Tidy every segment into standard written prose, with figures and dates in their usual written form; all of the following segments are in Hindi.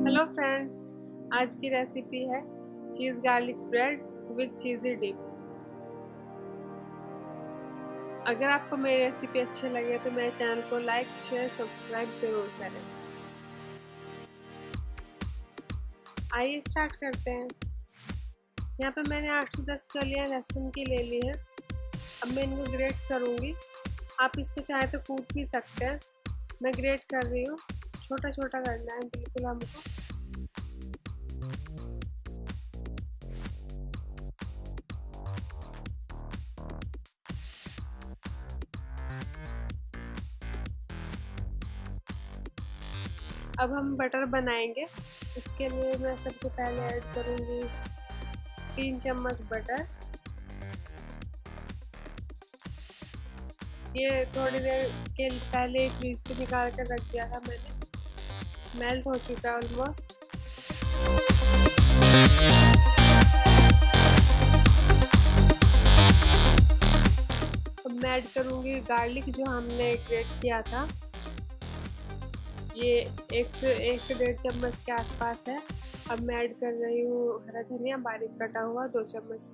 हेलो फ्रेंड्स, आज की रेसिपी है cheese garlic bread with cheesy dip. अगर आपको मेरी रेसिपी अच्छी लगे तो मेरे चैनल को लाइक, शेयर, सब्सक्राइब ज़रूर करें। आइए स्टार्ट करते हैं। यहाँ पे मैंने 8 से 10 कलियाँ लहसुन की ले ली है। अब मैं इनको ग्रेट करूँगी। आप इसको चाहे तो कूट भी सकते हैं। मैं ग्रेट कर रही हूँ। छोटा छोटा करना है बिल्कुल हमको। अब हम बटर बनाएंगे। इसके लिए मैं सबसे पहले ऐड करूँगी 3 चम्मच बटर। ये थोड़ी देर के पहले फ्रीज से निकाल कर रख दिया था मैंने, मेल्ट हो चुका है ऑलमोस्ट। अब मैं ऐड करूँगी गार्लिक जो हमने ग्रेट किया था। ये 1 से 1.5 चम्मच के आसपास है। अब मैं ऐड कर रही हूँ हरा धनिया बारीक कटा हुआ 2 चम्मच।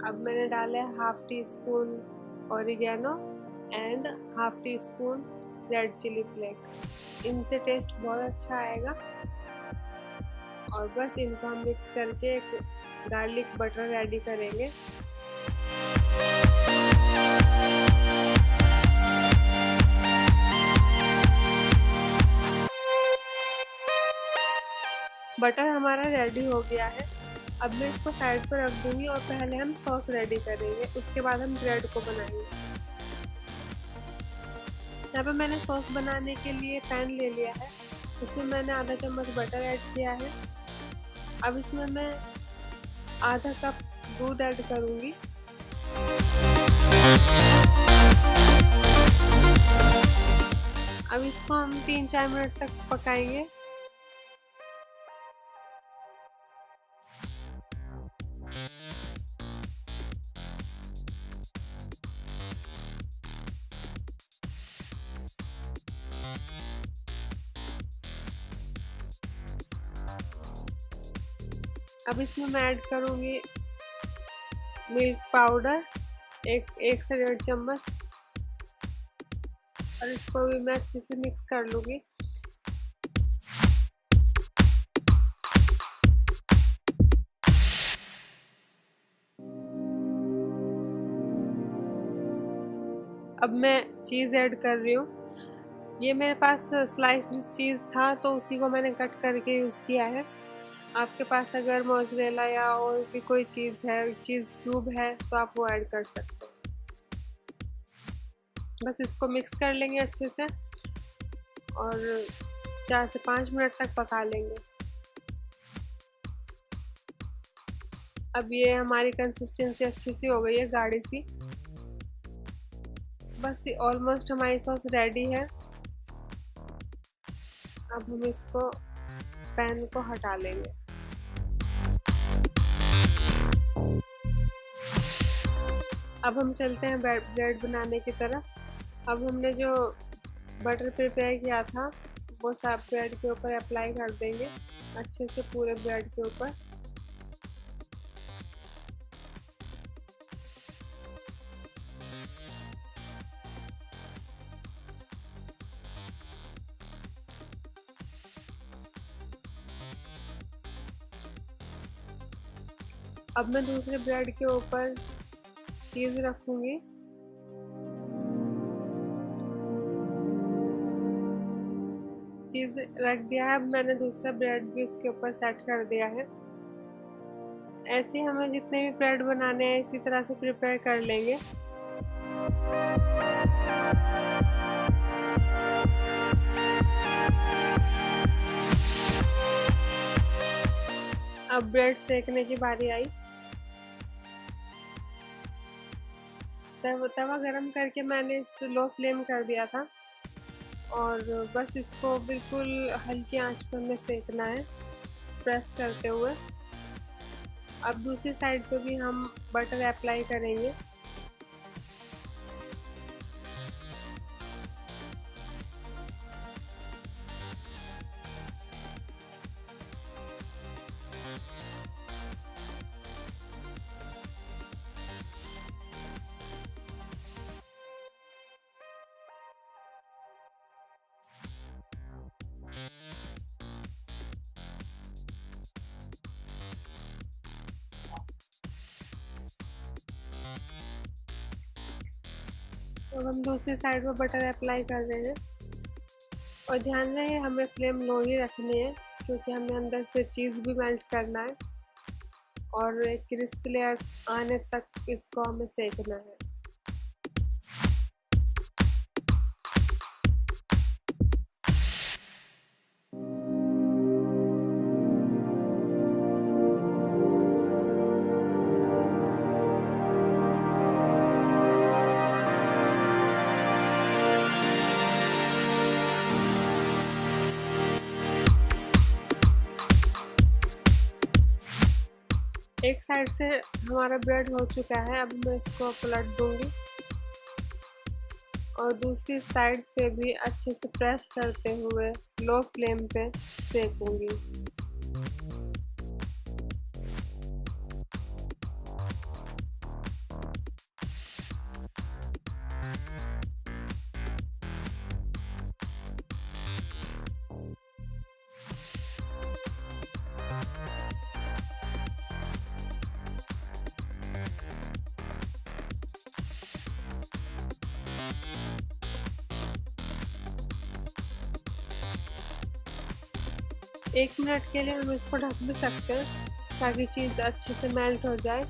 अब मैंने डाला है half teaspoon oregano and half teaspoon red chilli flakes. इनसे टेस्ट बहुत अच्छा आएगा। और बस इनको हम मिक्स करके एक गार्लिक बटर रेडी करेंगे। बटर हमारा रेडी हो गया है। अब मैं इसको साइड पर रख दूंगी और पहले हम सॉस रेडी करेंगे, उसके बाद हम ब्रेड को बनाएंगे। यहाँ पे मैंने सॉस बनाने के लिए पैन ले लिया है। इसमें मैंने आधा चम्मच बटर ऐड किया है। अब इसमें मैं आधा कप दूध ऐड करूंगी। अब इसको हम 3-4 मिनट तक पकाएंगे। अब इसमें मैं ऐड करूँगी मिल्क पाउडर 1 से 1.5 चम्मच और इसको भी मैं अच्छे से मिक्स कर लूँगी। अब मैं चीज़ ऐड कर रही हूँ। ये मेरे पास स्लाइस्ड चीज़ था तो उसी को मैंने कट करके यूज़ किया है। आपके पास अगर मोज़रेला या और भी कोई चीज़ है, चीज़ क्यूब है, तो आप वो ऐड कर सकते हो। बस इसको मिक्स कर लेंगे अच्छे से और 4 से 5 मिनट तक पका लेंगे। अब ये हमारी कंसिस्टेंसी अच्छी सी हो गई है, गाढ़ी सी। बस ऑलमोस्ट हमारी सॉस रेडी है। अब हम इसको पैन को हटा लेंगे। अब हम चलते हैं ब्रेड बनाने की तरफ। अब हमने जो बटर प्रिपेयर किया था वो सब ब्रेड के ऊपर अप्लाई कर देंगे अच्छे से, पूरे ब्रेड के ऊपर। अब मैं दूसरे ब्रेड के ऊपर चीज़ रखूँगी। चीज़ रख दिया है। अब मैंने दूसरा ब्रेड भी उसके ऊपर सेट कर दिया है। ऐसे हमें जितने भी ब्रेड बनाने हैं इसी तरह से प्रिपेयर कर लेंगे। अब ब्रेड सेकने की बारी आई। तवा गरम करके मैंने इस लो फ्लेम कर दिया था और बस इसको बिल्कुल हल्की आंच पर हमें सेकना है, प्रेस करते हुए। अब दूसरी साइड पे भी हम बटर अप्लाई करेंगे। अब हम दूसरी साइड में बटर अप्लाई कर रहे हैं और ध्यान रहे हमें फ्लेम लो ही रखनी है क्योंकि हमें अंदर से चीज़ भी मेल्ट करना है और एक क्रिस्प लेयर आने तक इसको हमें सेकना है। एक साइड से हमारा ब्रेड हो चुका है, अब मैं इसको पलट दूंगी और दूसरी साइड से भी अच्छे से प्रेस करते हुए लो फ्लेम पे सेकूंगी। एक मिनट के लिए हम इसको ढक भी सकते हैं ताकि चीज़ अच्छे से मेल्ट हो जाए।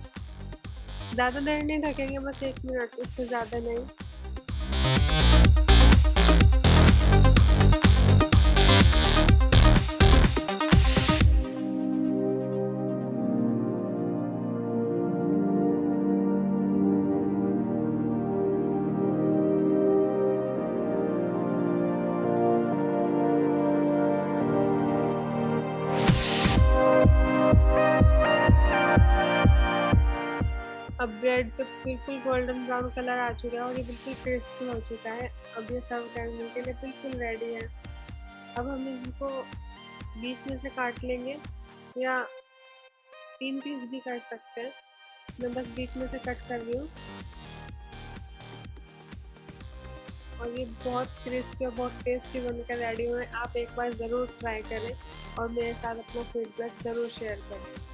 ज़्यादा देर नहीं ढकेंगे, बस 1 मिनट, उससे ज़्यादा नहीं। अब ब्रेड पे बिल्कुल गोल्डन ब्राउन कलर आ चुका है और ये बिल्कुल क्रिस्पी हो चुका है। अब ये सर्व करने के लिए बिल्कुल रेडी है। अब हम इनको बीच में से काट लेंगे या 3 पीस भी कर सकते हैं। मैं बस बीच में से कट कर रही हूँ और ये बहुत क्रिस्पी और बहुत टेस्टी बनकर रेडी हुए। आप एक बार ज़रूर ट्राई करें और मेरे साथ अपना फीडबैक ज़रूर शेयर करें।